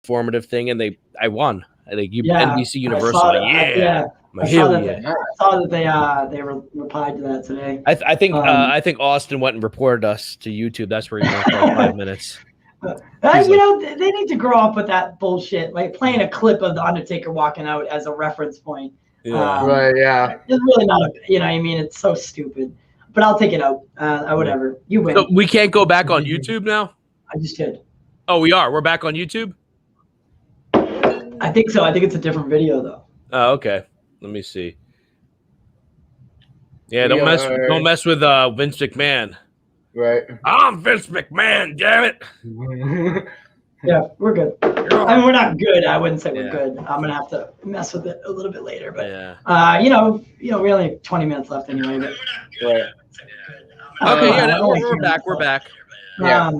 informative thing, and I won. Yeah, NBC Universal, yeah. I saw that they replied to that today. I think Austin went and reported us to YouTube. That's where he went for like 5 minutes. They need to grow up with that bullshit, like playing a clip of the Undertaker walking out as a reference point. Yeah. Right. Yeah. It's really not. I mean, it's so stupid. But I'll take it out. Whatever. You win. So we can't go back on YouTube now? I just did. Oh, we are. We're back on YouTube? I think so. I think it's a different video though. Oh, okay. Let me see. Yeah, don't mess with Vince McMahon. Right. I'm Vince McMahon, damn it. Yeah, we're good. I mean, we're not good. I wouldn't say we're good. I'm gonna have to mess with it a little bit later. But we only have 20 minutes left anyway. But right. Okay, we're back. We're back. Yeah.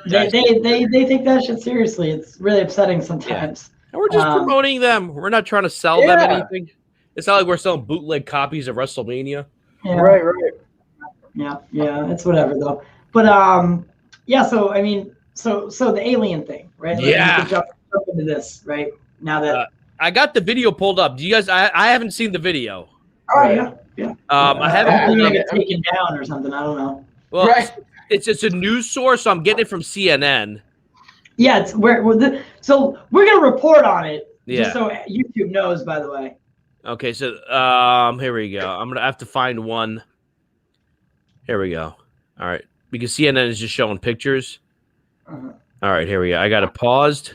They take that shit seriously. It's really upsetting sometimes. And we're just promoting them. We're not trying to sell them anything. It's not like we're selling bootleg copies of WrestleMania. Yeah. Right. Yeah. It's whatever though. But so I mean, so the alien thing, right? Like, yeah. Jump into this right now that I got the video pulled up. Do you guys? I haven't seen the video. Oh yeah. I haven't it taken down or something. I don't know. Well, it's a news source, so I'm getting it from CNN. Yeah, so we're gonna report on it. Yeah. Just so YouTube knows, by the way. Okay, so here we go. I'm gonna have to find one. Here we go. All right, because CNN is just showing pictures. All right, here we go. I got it paused,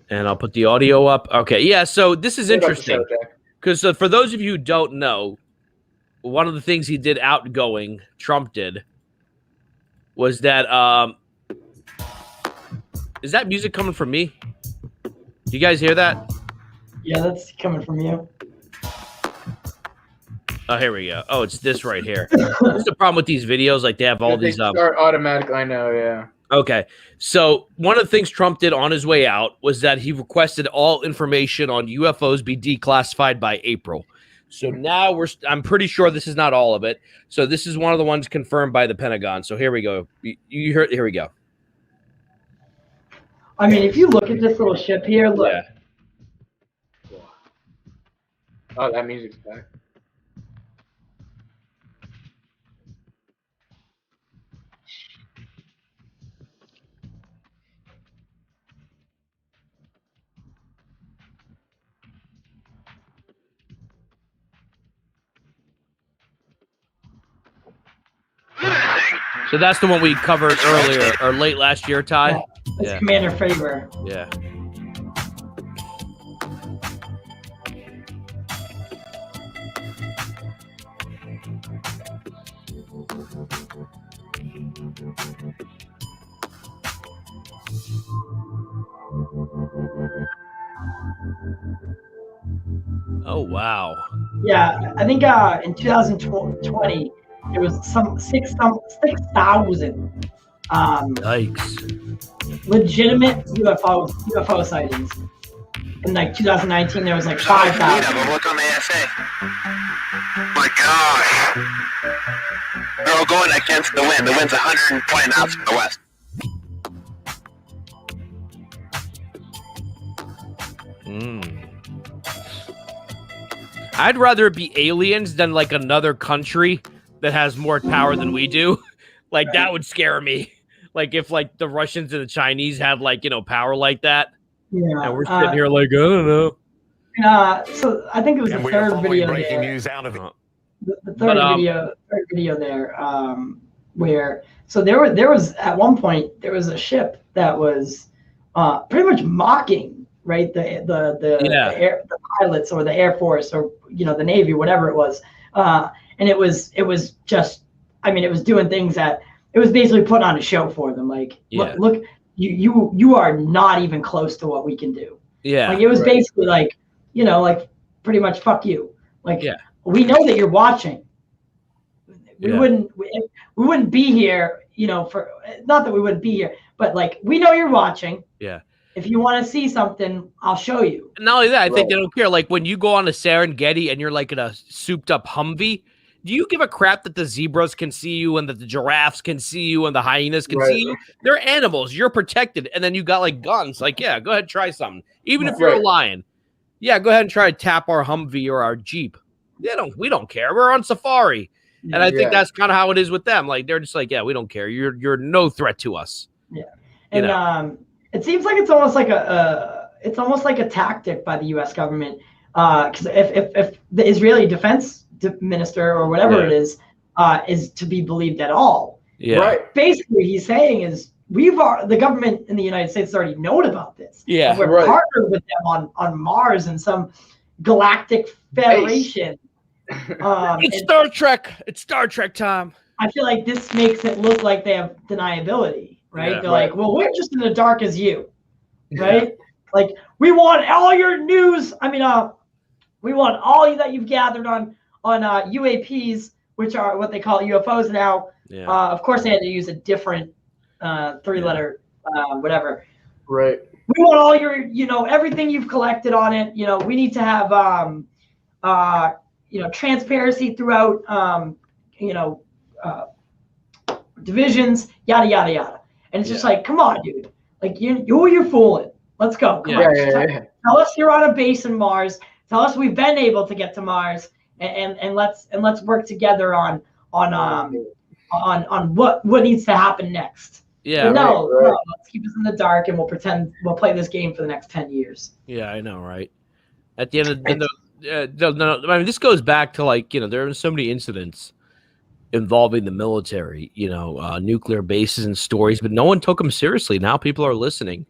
and I'll put the audio up. Okay, yeah. So this is interesting because for those of you who don't know, one of the things he did outgoing, Trump did, was that is that music coming from me? You guys hear that? Yeah, that's coming from you. Oh, here we go. Oh, it's this right here. This is the problem with these videos. Like, they have all these... start automatically. I know, yeah. Okay. So, one of the things Trump did on his way out was that he requested all information on UFOs be declassified by April. So, now I'm pretty sure this is not all of it. So, this is one of the ones confirmed by the Pentagon. So, here we go. You heard... Here we go. I mean, if you look at this little ship here, look. Yeah. Oh, that music's back. So that's the one we covered earlier or late last year, Ty. That's Commander Faber. Yeah. Oh wow. Yeah, I think in 2020 it was some 6,000 Yikes. legitimate UFO sightings. In like 2019 there was like 5,000. Look on the ASA. My gosh. They're all going against the wind. The wind's 120 knots from the west. I'd rather it be aliens than like another country that has more power than we do. Like that would scare me. Like if like the Russians and the Chinese had like, power like that. Yeah. And we're sitting here like, I don't know. So I think it was the third video breaking there. news out of it. The third video there, where there was at one point there was a ship that was pretty much mocking, right, the pilots or the Air Force or the Navy, whatever it was, and it was just, I mean, it was doing things that it was basically putting on a show for them, like look, you are not even close to what we can do. Yeah, like it was basically like like pretty much fuck you, like we know that you're watching. We wouldn't be here, for not that we wouldn't be here, but like we know you're watching. Yeah. If you want to see something, I'll show you. Not only that, I think they don't care. Like when you go on a Serengeti and you're like in a souped up Humvee, do you give a crap that the zebras can see you and that the giraffes can see you and the hyenas can see you? They're animals. You're protected. And then you got like guns. Like, yeah, go ahead and try something. Even if you're a lion. Yeah, go ahead and try to tap our Humvee or our Jeep. We don't care. We're on safari. And I think that's kind of how it is with them. Like, they're just like, yeah, we don't care. You're no threat to us. Yeah. And it seems like it's almost like a tactic by the U.S. government. Because if the Israeli defense minister or whatever it is to be believed at all, basically he's saying is the government in the United States has already known about this. Yeah, and we're partnered with them on Mars and some galactic federation. It's Star Trek. It's Star Trek time. I feel like this makes it look like they have deniability, right? They're like, well, we're just in the dark as you, right? Like, we want all your news. I mean, we want all that you've gathered on UAPs, which are what they call UFOs now. Yeah. Of course, they had to use a different three-letter whatever. Right. We want all your, everything you've collected on it. We need to have, transparency throughout, divisions, yada, yada, yada. And it's just like, come on, dude. Like, you're fooling. Let's go. Come on. Tell us you're on a base in Mars. Tell us we've been able to get to Mars, and let's work together on what needs to happen next. Yeah. No, let's keep us in the dark, and we'll pretend we'll play this game for the next 10 years. Yeah, I know, right? At the end of the I mean, this goes back to like there are so many incidents involving the military, nuclear bases and stories, but no one took them seriously. Now people are listening.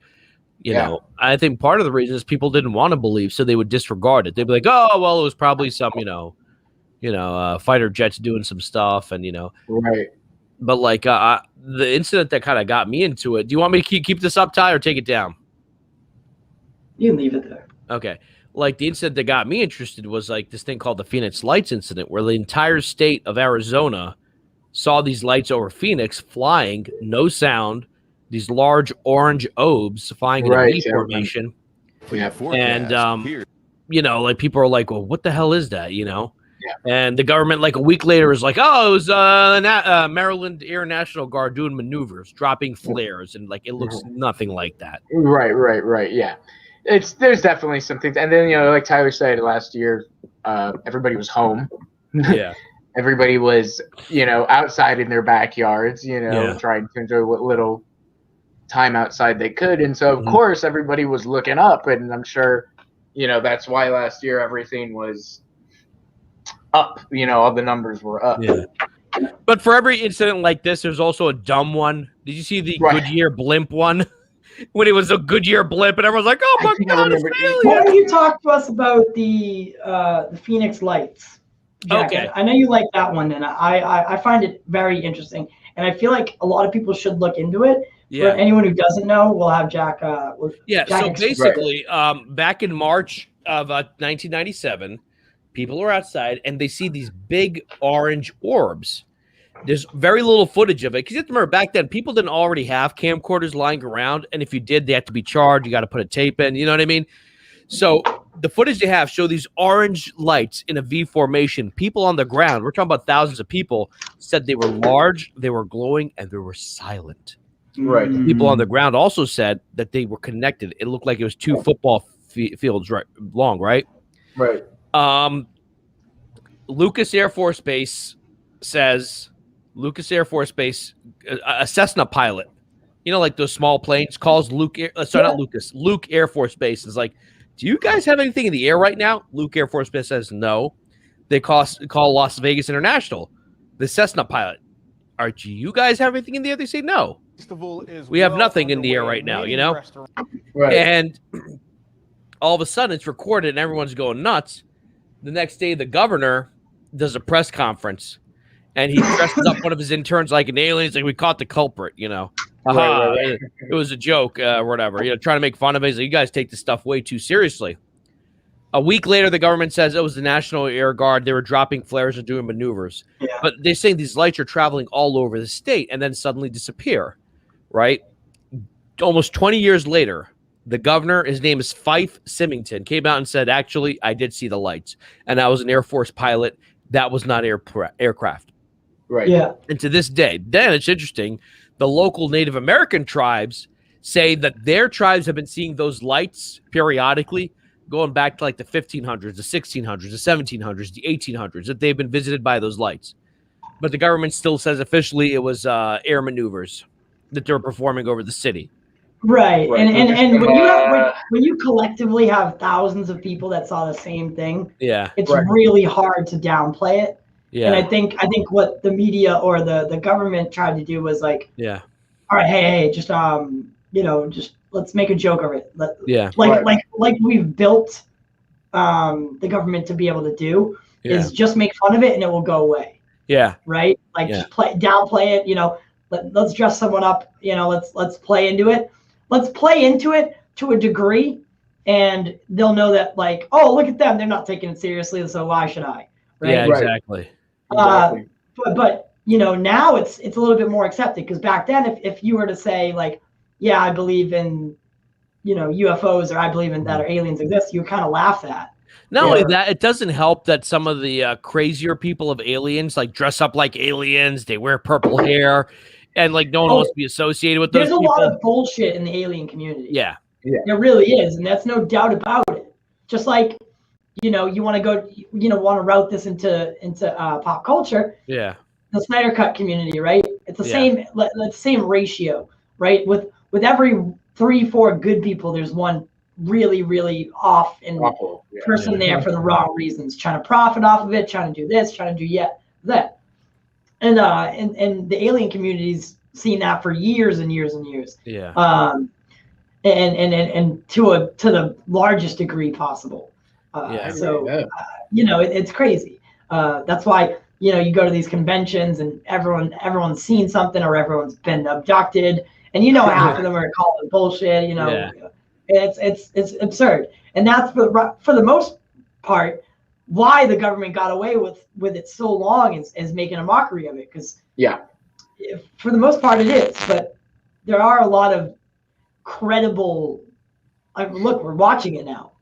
You know, I think part of the reason is people didn't want to believe, so they would disregard it. They'd be like, "Oh, well, it was probably some, fighter jets doing some stuff," and right. But like the incident that kind of got me into it. Do you want me to keep this up, Ty, or take it down? You can leave it there. Okay. Like the incident that got me interested was like this thing called the Phoenix Lights incident, where the entire state of Arizona saw these lights over Phoenix flying, no sound. These large orange obes flying in a V formation. And, like people are like, well, what the hell is that? Yeah. And the government, like a week later, is like, oh, it was Maryland Air National Guard doing maneuvers, dropping flares. And like, it looks nothing like that. Right. Yeah. There's definitely some things. And then, like Tyler said last year, everybody was home. Yeah. Everybody was, outside in their backyards, trying to enjoy what little time outside they could, and so of course everybody was looking up, and I'm sure that's why last year everything was up, all the numbers were up. But for every incident like this, there's also a dumb one. Did you see the Goodyear blimp one? When it was a Goodyear blimp and everyone's like, oh my god, it's alien. Why don't you talk to us about the Phoenix Lights, Jack? Okay, I know you like that one, and I find it very interesting, and I feel like a lot of people should look into it. For anyone who doesn't know, we'll have Jack. Jack so basically, back in March of 1997, people are outside and they see these big orange orbs. There's very little footage of it because you have to remember back then people didn't already have camcorders lying around, and if you did, they had to be charged. You got to put a tape in. You know what I mean? So the footage they have show these orange lights in a V formation. People on the ground, we're talking about thousands of people, said they were large, they were glowing, and they were silent. Right. People on the ground also said that they were connected. It looked like it was two football fields long, right? Right. Lucas Air Force Base says, a Cessna pilot, like those small planes, calls Luke Air Force Base is like, do you guys have anything in the air right now? Luke Air Force Base says no. They call Las Vegas International. The Cessna pilot, do you guys have anything in the air? They say no. We have nothing in the air right now, Right. And all of a sudden it's recorded and everyone's going nuts. The next day, the governor does a press conference and he dresses up one of his interns like an alien. He's like, we caught the culprit, Right. It was a joke or whatever, trying to make fun of it. He's like, you guys take this stuff way too seriously. A week later, the government says it was the National Air Guard. They were dropping flares and doing maneuvers. Yeah. But they're saying these lights are traveling all over the state and then suddenly disappear, right? Almost 20 years later, the governor, his name is Fife Symington, came out and said, actually, I did see the lights. And I was an Air Force pilot. that was not aircraft. Right. Yeah. And to this day, then it's interesting. The local Native American tribes say that their tribes have been seeing those lights periodically going back to like the 1500s, the 1600s, the 1700s, the 1800s, that they've been visited by those lights. But the government still says officially it was air maneuvers that they were performing over the city. Right. Right. And when you collectively have thousands of people that saw the same thing, it's really hard to downplay it. Yeah. And I think what the media or the government tried to do was like, all right, hey, just just let's make a joke of it. Like we've built the government to be able to do is just make fun of it and it will go away. Yeah. Right. Like just downplay it. Let's dress someone up. Let's play into it. Let's play into it to a degree, and they'll know that like, oh, look at them. They're not taking it seriously. So why should I? Right. Yeah. Exactly. But now it's a little bit more accepted, because back then if you were to say like, yeah, I believe in UFOs, or I believe in that, or aliens exist, you kind of laugh at. Not only that, it doesn't help that some of the crazier people of aliens like dress up like aliens, they wear purple hair, and like no one wants to be associated with those people. There's a lot of bullshit in the alien community. Yeah. There really is, and that's no doubt about it. Just like you want to go, want to route this into pop culture. Yeah. The Snyder Cut community, right? It's the same ratio, right? With every 3-4 good people, there's one really, really off and person there for the wrong reasons, trying to profit off of it, trying to do this, trying to do that. And the alien community's seen that for years and years and years. Yeah. And to the largest degree possible. It's crazy. That's why you go to these conventions and everyone's seen something, or everyone's been abducted, and half of them are calling bullshit. It's absurd, and that's for the most part why the government got away with it so long, is making a mockery of it, because for the most part it is, but there are a lot of credible, look, we're watching it now.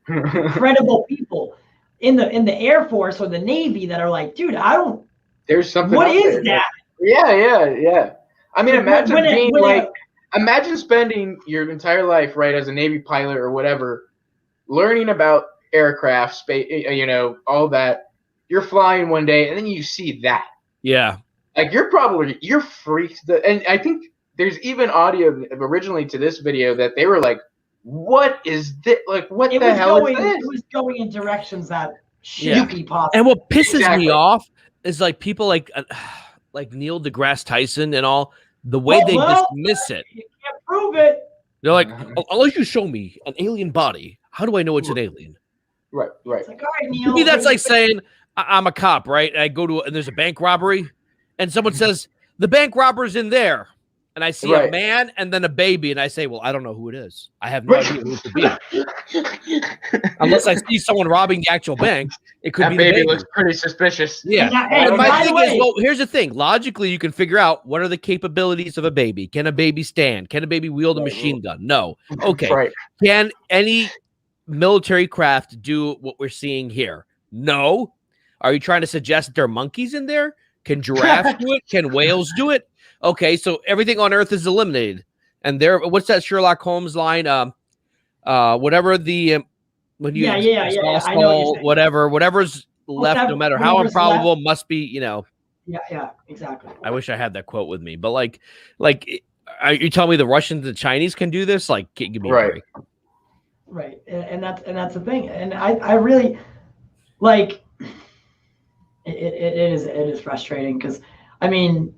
Credible people in the Air Force or the Navy that are like, dude, there's something. What is that? Yeah. I mean, imagine spending your entire life, right, as a Navy pilot or whatever, learning about aircraft, space, all that. You're flying one day, and then you see that. Yeah. Like you're freaked. And I think there's even audio originally to this video that they were like, what is this? Like, what the hell is this? It was going in directions that should be possible. And what pisses me off is like people like Neil deGrasse Tyson and all, the way they dismiss it. You can't prove it. They're like, unless you show me an alien body, how do I know it's an alien? Right. It's like, all right, Neil. To me, that's like saying I'm a cop, right? And I go and there's a bank robbery, and someone says the bank robber's in there. And I see a man and then a baby, and I say, well, I don't know who it is. I have no idea who it could be. Unless I see someone robbing the actual bank, it could be the baby. Looks pretty suspicious. Yeah. And my thing is, well, here's the thing. Logically, you can figure out what are the capabilities of a baby. Can a baby stand? Can a baby wield a machine gun? No. Okay. Can any military craft do what we're seeing here? No. Are you trying to suggest that there are monkeys in there? Can giraffes do it? Can whales do it? Okay, so everything on Earth is eliminated, and what's that Sherlock Holmes line? Whatever the when you I know whatever's left, no matter how improbable, must be Yeah, exactly. I wish I had that quote with me, but like, are you telling me the Russians, the Chinese can do this? Like, give me a break. Right, and that's the thing, and I really like it is frustrating, because I mean,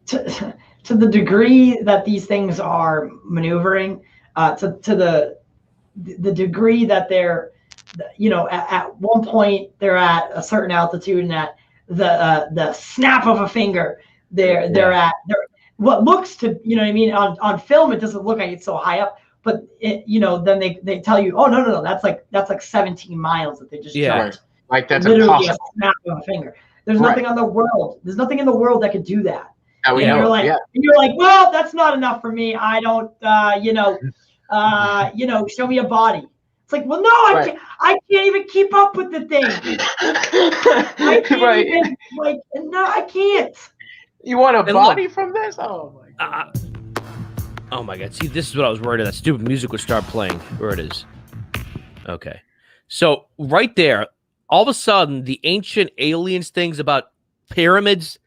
to the degree that these things are maneuvering, to the degree that they're, at one point they're at a certain altitude, and at the snap of a finger, they're at what looks to, on film it doesn't look like it's so high up, but then they tell you, oh no, that's like 17 miles that they just jumped. Like that's literally impossible. A snap of a finger. There's nothing on the world. There's nothing in the world that could do that. And you're like, well, that's not enough for me. I don't, show me a body. It's like, well, no, I can't even keep up with the thing. I can't even, like, no, I can't. You want a body from this? Oh my god. Oh my god. See, this is what I was worried about. That stupid music would start playing. Where it is. Okay. So right there, all of a sudden, the ancient aliens things about pyramids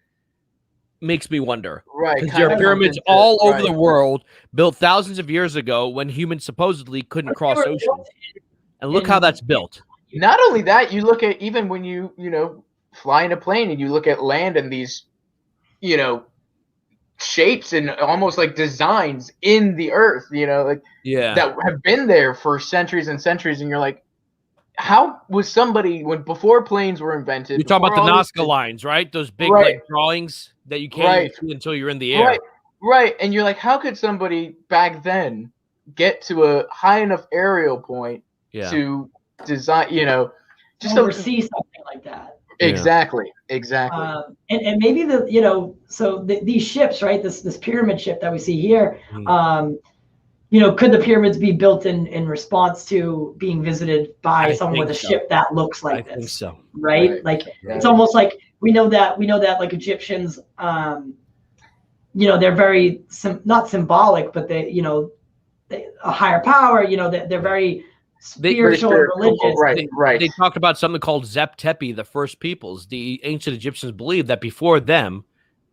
makes me wonder. Right. Because there are pyramids all over the world built thousands of years ago when humans supposedly couldn't cross oceans. And look how that's built. Not only that, you look at even when you fly in a plane and you look at land and these, shapes and almost like designs in the earth, that have been there for centuries and centuries. And you're like, how was somebody before planes were invented? You're talking about the Nazca lines, right? Those big like drawings that you can't even see until you're in the air. Right. And you're like, how could somebody back then get to a high enough aerial point to design, just oversee something like that? Exactly. And maybe these ships, right? This pyramid ship that we see here, could the pyramids be built in response to being visited by someone with a ship that looks like this? I think so. Right? Like it's almost like we know that like Egyptians, they're very not symbolic, but they a higher power. They're very spiritual and religious. They talked about something called Zep Tepi, the first peoples. The ancient Egyptians believed that before them,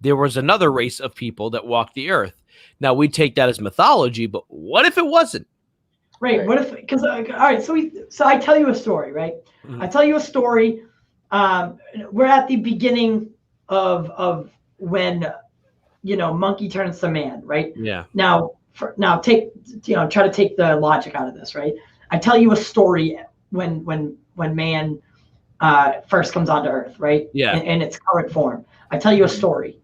there was another race of people that walked the earth. Now we take that as mythology, but what if it wasn't? Right. What if? Because all right. So I tell you a story, right? Mm-hmm. I tell you a story. We're at the beginning of when monkey turns to man, right? Yeah. Now take try to take the logic out of this, right? I tell you a story when man first comes onto Earth, right? Yeah. In its current form. I tell you a story.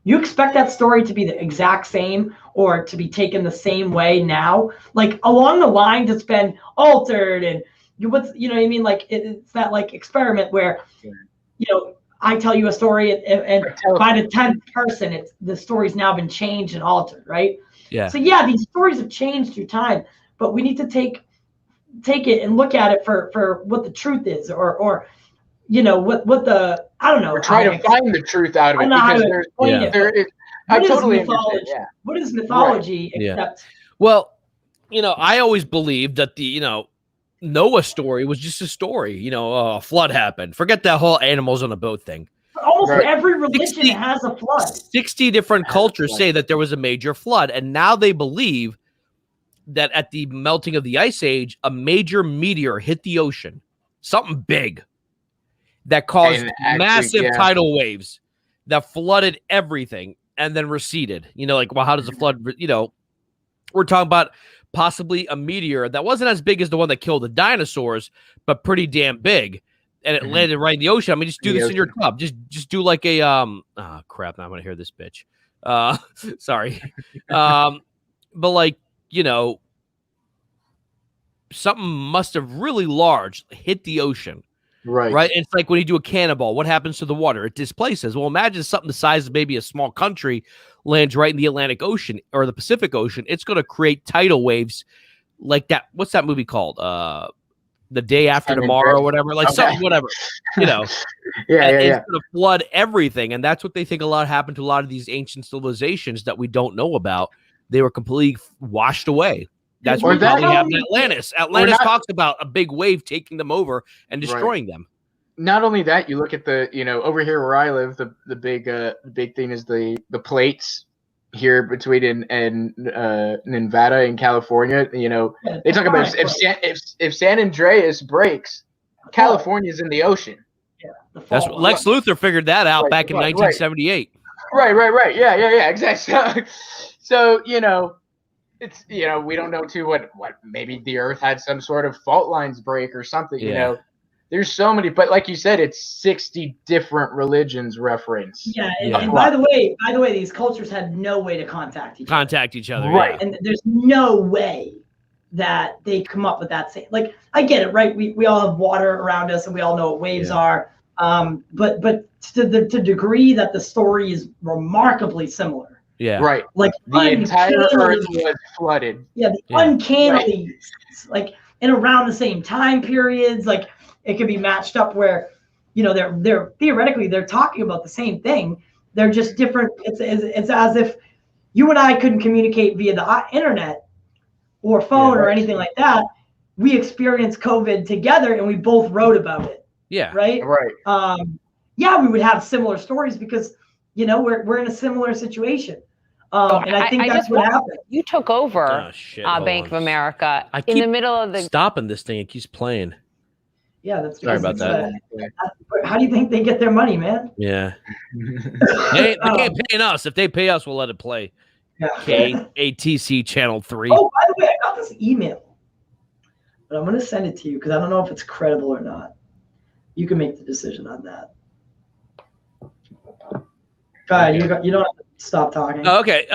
You expect that story to be the exact same or to be taken the same way now? Like along the lines, it's been altered and what I mean? Like it's that like experiment where, I tell you a story and by the 10th person, the story's now been changed and altered, right? Yeah. So these stories have changed through time, but we need to take it and look at it for what the truth is or what the I don't know. We're trying to find the truth out of it because there is. I totally understand. Yeah. What is mythology except? Well, I always believed that the Noah story was just a story. A flood happened. Forget that whole animals on a boat thing. Almost every religion has a flood. 60 different cultures say that there was a major flood, and now they believe that at the melting of the ice age, a major meteor hit the ocean, something big, that caused massive tidal waves that flooded everything and then receded. How does the flood, we're talking about possibly a meteor that wasn't as big as the one that killed the dinosaurs, but pretty damn big. And it landed right in the ocean. I mean, just do this in your tub. Just do like a, crap. Now I'm going to hear this bitch. Sorry. But like, something must have really large hit the ocean. Right. It's like when you do a cannonball, what happens to the water? It displaces. Well, imagine something the size of maybe a small country lands right in the Atlantic Ocean or the Pacific Ocean. It's going to create tidal waves like that. What's that movie called? The Day After Tomorrow or whatever. Like something, whatever. It's going to flood everything. And that's what they think happened to a lot of these ancient civilizations that we don't know about. They were completely washed away. That's what probably happened in Atlantis. Atlantis talks about a big wave taking them over and destroying them. Not only that, you look at the, over here where I live, the big thing is the plates here between in Nevada and California. They talk about if San Andreas breaks, California's in the ocean. Yeah, that's what Lex Luthor figured that out back in 1978. Right. Yeah, exactly. So, it's we don't know too what maybe the Earth had some sort of fault lines break or something. There's so many, but like you said, it's 60 different religions reference. And by the way, these cultures had no way to contact each other. Right. And there's no way that they come up with that same. Like I get it, right? We all have water around us and we all know what waves are. But to the degree that the story is remarkably similar. Yeah. Right. Like the entire Earth was flooded. Yeah, uncannily. Like in around the same time periods. Like it could be matched up where, you know, they're theoretically they're talking about the same thing. They're just different. It's as if you and I couldn't communicate via the internet or phone or anything like that. We experienced COVID together and we both wrote about it. Yeah. Right. Right. Yeah, we would have similar stories because, you know, we're in a similar situation. And I think that's what happened. You took over Bank of on. America in the middle of the stopping this thing. It keeps playing. Yeah, that's sorry about that. How do you think they get their money, man? Yeah. they can't pay us. If they pay us, we'll let it play. Yeah. ATC Channel 3. Oh, by the way, I got this email. But I'm going to send it to you because I don't know if it's credible or not. You can make the decision on that. Go ahead. You don't have to stop talking. Oh, okay.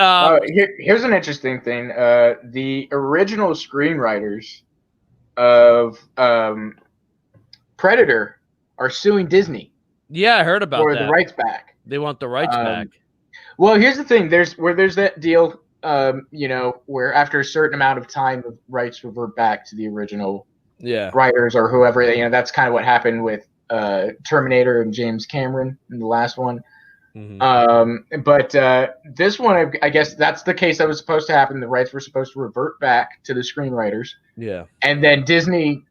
Here's an interesting thing. The original screenwriters of Predator are suing Disney. Yeah, I heard about that. For the rights back. They want the rights back. Well, here's the thing. There's that deal, you know, where after a certain amount of time, the rights revert back to the original writers or whoever. You know, that's kind of what happened with Terminator and James Cameron in the last one. Mm-hmm. But this one, I guess that's the case that was supposed to happen. The rights were supposed to revert back to the screenwriters. Yeah. And then Disney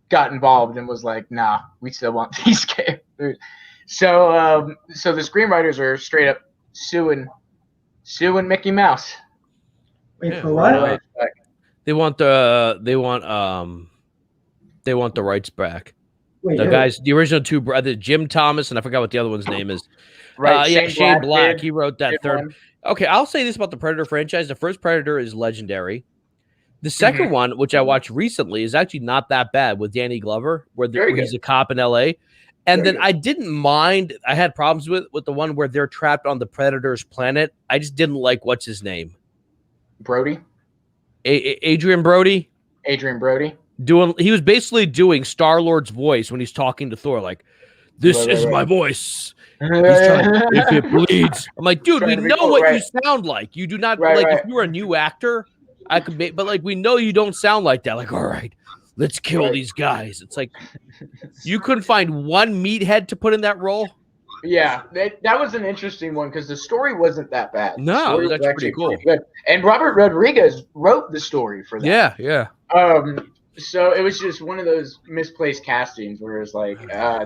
got involved and was like, nah, we still want these characters. So the screenwriters are straight up suing Mickey Mouse. Wait, for what? They want the rights back. Wait, the guys, the original two brothers, Jim Thomas, and I forgot what the other one's name is. Right, Shane Black. He wrote that third one. Okay, I'll say this about the Predator franchise. The first Predator is legendary. The second one, which I watched recently, is actually not that bad with Danny Glover, where he's a cop in L.A. And then I didn't mind. I had problems with the one where they're trapped on the Predator's planet. I just didn't like what's his name, Brody, Adrian Brody. Adrian Brody. He was basically doing Star-Lord's voice when he's talking to Thor, like, "This is my voice." He's trying, if it bleeds. I'm like, dude, we know what you sound like. You do not if you were a new actor, I could make, but like we know you don't sound like that. Like, all right, let's kill these guys. It's like you couldn't find one meathead to put in that role. Yeah, that was an interesting one because the story wasn't that bad. No, it was actually pretty cool. Good. And Robert Rodriguez wrote the story for that. Yeah. So it was just one of those misplaced castings where it's like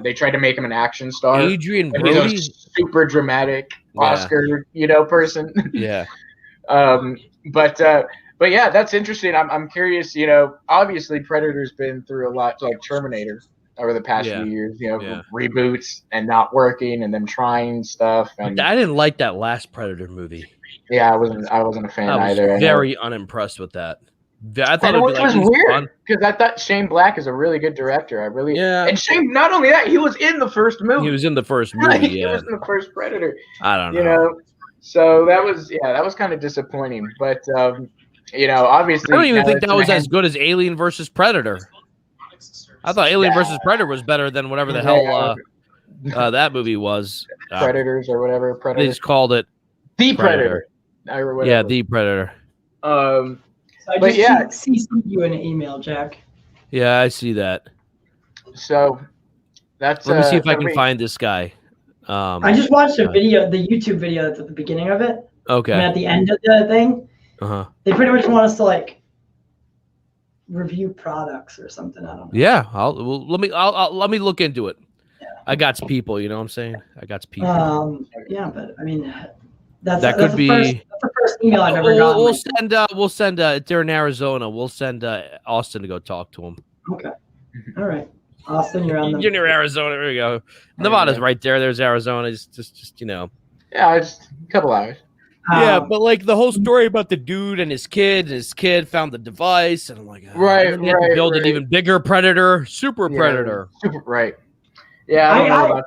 they tried to make him an action star. Adrian Brody, super dramatic Oscar, person. Yeah. But yeah, that's interesting. I'm curious. Obviously Predator's been through a lot, like Terminator, over the past few years. Reboots and not working, and them trying stuff. And I didn't like that last Predator movie. Yeah, I wasn't a fan either. I was very unimpressed with that. I thought it was weird because I thought Shane Black is a really good director. And Shane. Not only that, he was in the first movie. He was in the first movie. He was in the first Predator. I don't know. So that was kind of disappointing. But obviously, I don't even think that was as good as Alien versus Predator. I thought Alien versus Predator was better than whatever the hell that movie was. Predators or whatever. Predator. They just called it The Predator. Or whatever. Yeah, The Predator. I just see you in an email, Jack. Yeah, I see that. So that's. Let me see if I can find this guy. I just watched a video, the YouTube video that's at the beginning of it. Okay. And at the end of the thing, they pretty much want us to review products or something. I don't know. Yeah, let me look into it. Yeah. I got people. You know what I'm saying? I got people. Yeah, but I mean. That's could be that's the first email I've ever gotten. We'll send they're in Arizona. We'll send Austin to go talk to him. Okay. All right. Austin, you're on the You're near Arizona. There we go. Nevada's right there. There's Arizona. It's just Yeah, it's a couple hours. Yeah, but the whole story about the dude and his kid found the device, and I'm like, right. Build an even bigger Predator, super Predator. Right. Yeah,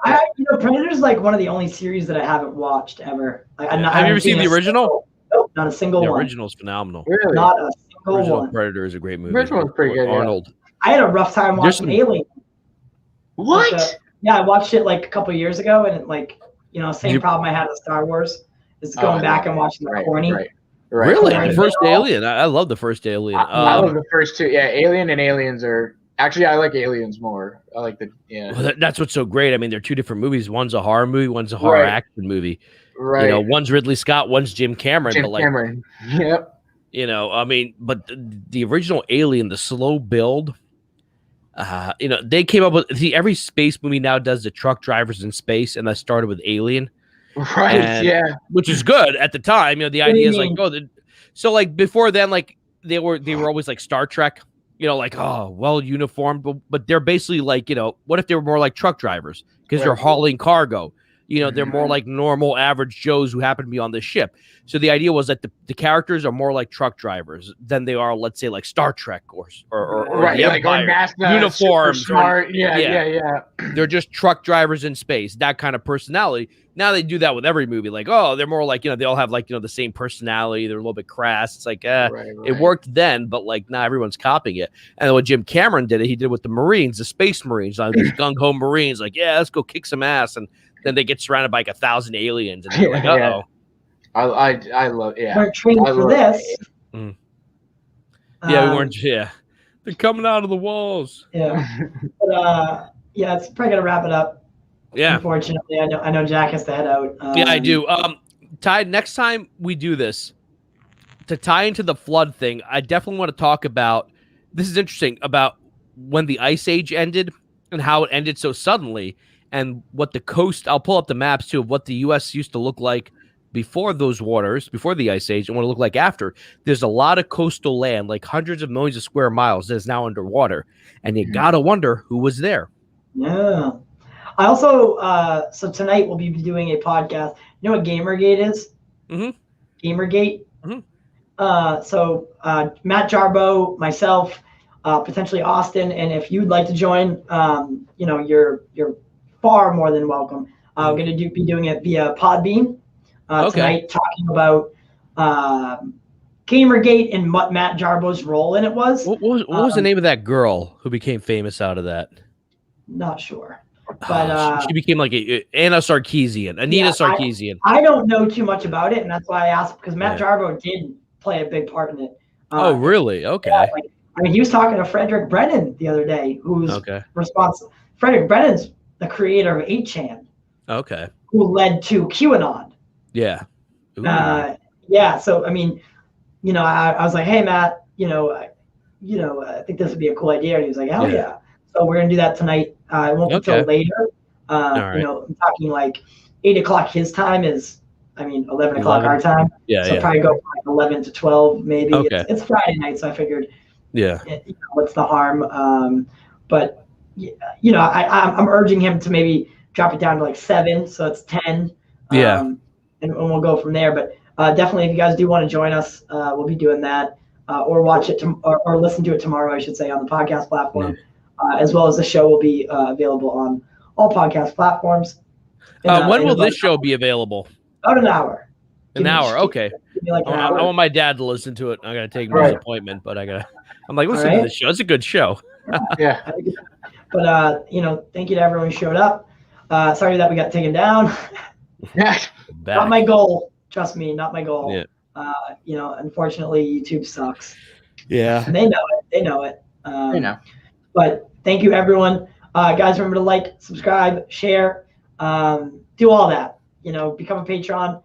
Predator's one of the only series that I haven't watched ever. Have you ever seen the original? Nope, not a single one. The original's phenomenal. Really? Not a single original one. Predator is a great movie. The original was pretty good. Arnold. I had a rough time watching Alien. What? I watched it a couple years ago, and it same problem I had with Star Wars is going back and watching the corny. Right. Really? The first Alien? I love the first Alien. I love the first two. Yeah, Alien and Aliens are... Actually, I like Aliens more. I like the... Yeah. Well, that's what's so great. I mean, they're two different movies. One's a horror movie. One's a horror action movie. Right. You know, one's Ridley Scott. One's Jim Cameron. Cameron. Yep. You know, I mean, but the original Alien, the slow build... you know, they came up with every space movie now does the truck drivers in space, and that started with Alien, right? Which is good at the time. You know, the idea is like, so like before then, like they were always like Star Trek, you know, like well uniformed, but they're basically like, you know, what if they were more like truck drivers because they're hauling cargo? You know, they're more like normal average Joes who happen to be on this ship. So the idea was that the characters are more like truck drivers than they are, let's say, like Star Trek or right, the like NASA, uniforms. Smart. Yeah. They're just truck drivers in space, that kind of personality. Now they do that with every movie. Like, they're more like, you know, they all have like, you know, the same personality. They're a little bit crass. It's like, it worked then, but like now everyone's copying it. And when Jim Cameron did it, he did it with the Marines, the Space Marines, like these gung-ho Marines. Like, let's go kick some ass. And then they get surrounded by like 1,000 aliens, and they're like, uh-oh. I love, We're trained for this. We weren't, They're coming out of the walls. Yeah. But, it's probably going to wrap it up. Yeah. Unfortunately, I know Jack has to head out. Yeah, I do. Ty, next time we do this, to tie into the flood thing, I definitely want to talk about, this is interesting, about when the Ice Age ended and how it ended so suddenly. And what the coast, I'll pull up the maps too, of what the U.S. used to look like before those waters, before the Ice Age, and what it looked like after. There's a lot of coastal land, like hundreds of millions of square miles, that is now underwater. And you got to wonder who was there. Yeah. I also, so tonight we'll be doing a podcast. You know what Gamergate is? Mm-hmm. Gamergate? Mm-hmm. So Matt Jarbo, myself, potentially Austin, and if you'd like to join, you know, you're far more than welcome. I'm going to be doing it via Podbean tonight, talking about Gamergate and what Matt Jarbo's role in it was. What was the name of that girl who became famous out of that? Not sure. But she became like Anita Sarkeesian. I don't know too much about it, and that's why I asked, because Matt Jarbo did play a big part in it. Oh, really? Okay. Yeah, I mean, he was talking to Frederick Brennan the other day, who's responsible. Frederick Brennan's the creator of 8chan. Okay. Who led to QAnon. Yeah. So I mean, you know, I was like, hey Matt, I think this would be a cool idea, and he was like, hell yeah. So we're gonna do that tonight. It won't be till later. Right. You know, I'm talking like 8 o'clock his time is, 11 o'clock our time. Yeah. So probably go from like 11 to 12 maybe. Okay. It's Friday night, so I figured. Yeah. What's the harm? But you know, I'm urging him to maybe drop it down to like 7, so it's 10. And we'll go from there. But definitely, if you guys do want to join us, we'll be doing that, or watch it or listen to it tomorrow, I should say, on the podcast platform, as well as the show will be available on all podcast platforms. When will this show be available? About an hour. An hour, okay. Like an hour. I want my dad to listen to it. I gotta take him to his appointment, but I'm like, listen to this show. It's a good show. Yeah. But thank you to everyone who showed up. Sorry that we got taken down. Not my goal. Trust me, not my goal. Yeah. Unfortunately, YouTube sucks. Yeah. And they know it. They know. But thank you, everyone. Guys, remember to like, subscribe, share, do all that. Become a patron.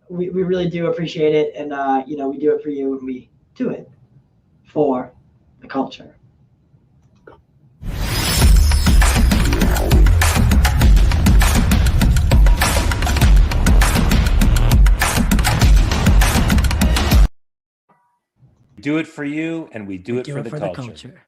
We really do appreciate it, and we do it for you, and we do it for the culture. Do it for you, and we do it for the culture.